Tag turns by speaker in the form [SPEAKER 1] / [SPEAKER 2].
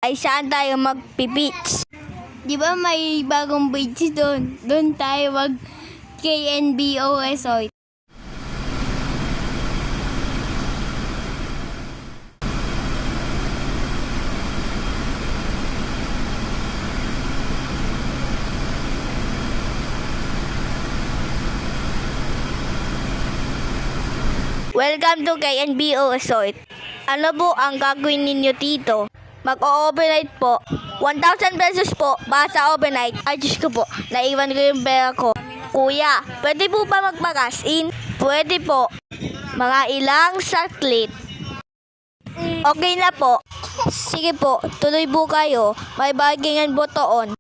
[SPEAKER 1] ay saan tayo magpi-beach?
[SPEAKER 2] Di ba may bagong beach doon? Doon tayo mag KNBOSOIT.
[SPEAKER 1] Welcome to KNBO Resort. Ano po ang gagawin ninyo dito? Mag-overnight po. 1,000 pesos po para sa overnight. Ay, Diyos ko po, naiwan ko yung pera ko. Kuya, pwede po ba magpakasin? Pwede po. Mga ilang saglit. Okay na po. Sige po, tuloy po kayo. May bargainan po toon.